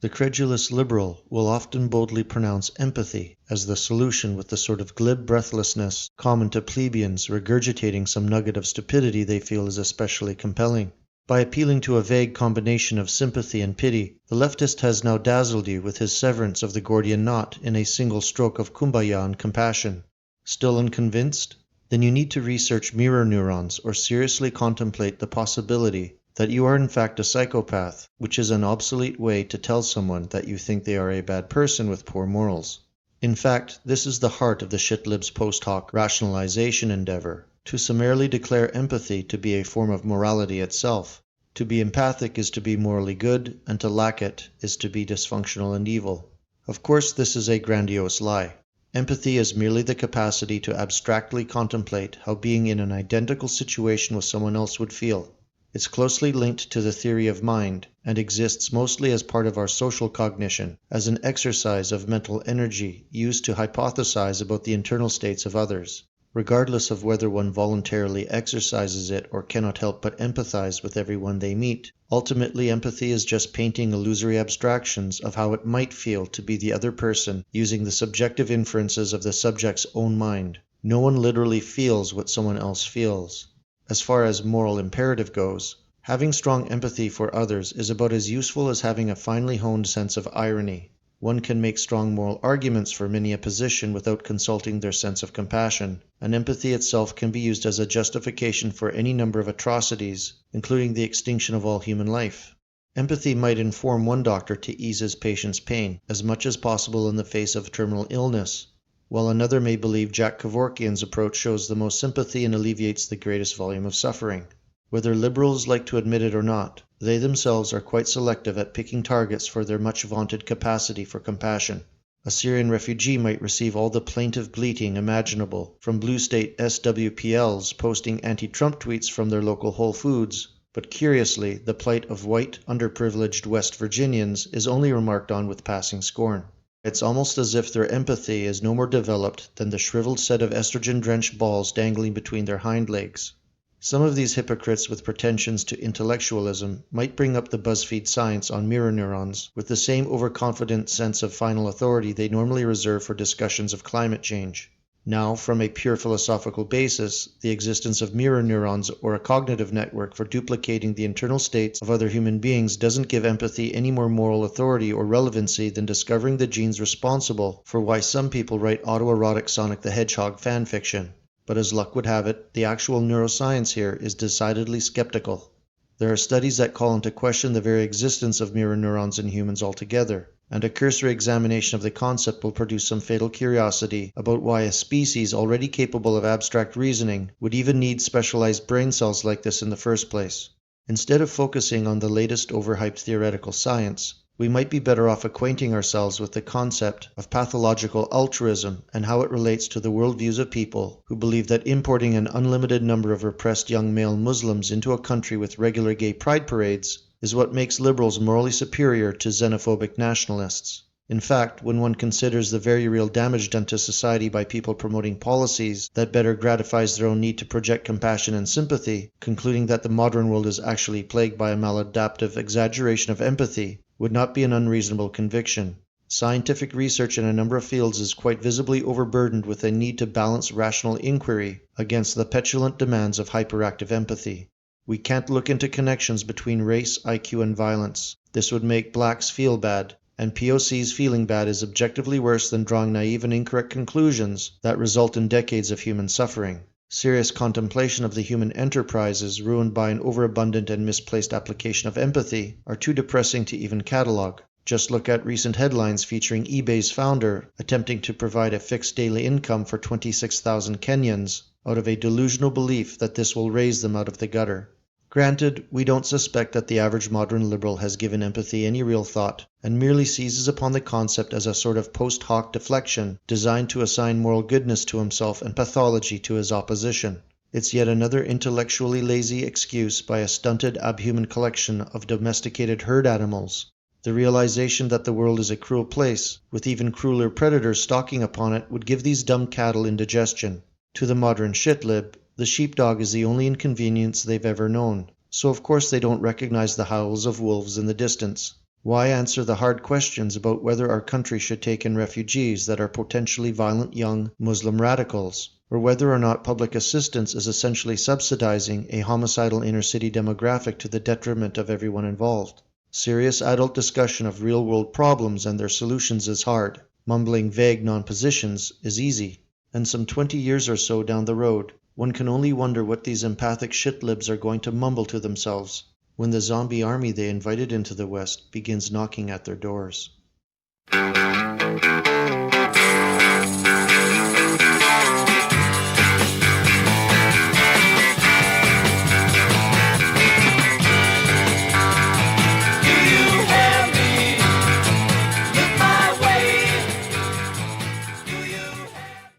The credulous liberal will often boldly pronounce empathy as the solution with the sort of glib breathlessness common to plebeians regurgitating some nugget of stupidity they feel is especially compelling. By appealing to a vague combination of sympathy and pity, the leftist has now dazzled you with his severance of the Gordian knot in a single stroke of kumbaya and compassion. Still unconvinced? Then you need to research mirror neurons or seriously contemplate the possibility that you are in fact a psychopath, which is an obsolete way to tell someone that you think they are a bad person with poor morals. In fact, this is the heart of the shitlib's post hoc rationalization endeavor, to summarily declare empathy to be a form of morality itself. To be empathic is to be morally good, and to lack it is to be dysfunctional and evil. Of course, this is a grandiose lie. Empathy is merely the capacity to abstractly contemplate how being in an identical situation with someone else would feel. It's closely linked to the theory of mind, and exists mostly as part of our social cognition, as an exercise of mental energy used to hypothesize about the internal states of others. Regardless of whether one voluntarily exercises it or cannot help but empathize with everyone they meet, ultimately empathy is just painting illusory abstractions of how it might feel to be the other person using the subjective inferences of the subject's own mind. No one literally feels what someone else feels. As far as moral imperative goes, having strong empathy for others is about as useful as having a finely honed sense of irony. One can make strong moral arguments for many a position without consulting their sense of compassion, and empathy itself can be used as a justification for any number of atrocities, including the extinction of all human life. Empathy might inform one doctor to ease his patient's pain as much as possible in the face of terminal illness, while another may believe Jack Kevorkian's approach shows the most sympathy and alleviates the greatest volume of suffering. Whether liberals like to admit it or not, they themselves are quite selective at picking targets for their much-vaunted capacity for compassion. A Syrian refugee might receive all the plaintive bleating imaginable from blue state SWPLs posting anti-Trump tweets from their local Whole Foods, but curiously, the plight of white, underprivileged West Virginians is only remarked on with passing scorn. It's almost as if their empathy is no more developed than the shriveled set of estrogen-drenched balls dangling between their hind legs. Some of these hypocrites with pretensions to intellectualism might bring up the BuzzFeed science on mirror neurons with the same overconfident sense of final authority they normally reserve for discussions of climate change. Now, from a pure philosophical basis, the existence of mirror neurons or a cognitive network for duplicating the internal states of other human beings doesn't give empathy any more moral authority or relevancy than discovering the genes responsible for why some people write autoerotic Sonic the Hedgehog fanfiction. But as luck would have it, the actual neuroscience here is decidedly skeptical. There are studies that call into question the very existence of mirror neurons in humans altogether, and a cursory examination of the concept will produce some fatal curiosity about why a species already capable of abstract reasoning would even need specialized brain cells like this in the first place. Instead of focusing on the latest overhyped theoretical science, we might be better off acquainting ourselves with the concept of pathological altruism and how it relates to the worldviews of people who believe that importing an unlimited number of repressed young male Muslims into a country with regular gay pride parades is what makes liberals morally superior to xenophobic nationalists. In fact, when one considers the very real damage done to society by people promoting policies that better gratifies their own need to project compassion and sympathy, concluding that the modern world is actually plagued by a maladaptive exaggeration of empathy would not be an unreasonable conviction. Scientific research in a number of fields is quite visibly overburdened with a need to balance rational inquiry against the petulant demands of hyperactive empathy. We can't look into connections between race, IQ, and violence. This would make blacks feel bad, and POCs feeling bad is objectively worse than drawing naive and incorrect conclusions that result in decades of human suffering. Serious contemplation of the human enterprises ruined by an overabundant and misplaced application of empathy are too depressing to even catalog. Just look at recent headlines featuring eBay's founder attempting to provide a fixed daily income for 26,000 Kenyans out of a delusional belief that this will raise them out of the gutter. Granted, we don't suspect that the average modern liberal has given empathy any real thought, and merely seizes upon the concept as a sort of post hoc deflection designed to assign moral goodness to himself and pathology to his opposition. It's yet another intellectually lazy excuse by a stunted abhuman collection of domesticated herd animals. The realization that the world is a cruel place, with even crueler predators stalking upon it, would give these dumb cattle indigestion. To the modern shitlib, the sheepdog is the only inconvenience they've ever known, so of course they don't recognize the howls of wolves in the distance. Why answer the hard questions about whether our country should take in refugees that are potentially violent young Muslim radicals, or whether or not public assistance is essentially subsidizing a homicidal inner-city demographic to the detriment of everyone involved? Serious adult discussion of real-world problems and their solutions is hard. Mumbling vague non-positions is easy. And some 20 years or so down the road, one can only wonder what these empathic shitlibs are going to mumble to themselves when the zombie army they invited into the West begins knocking at their doors.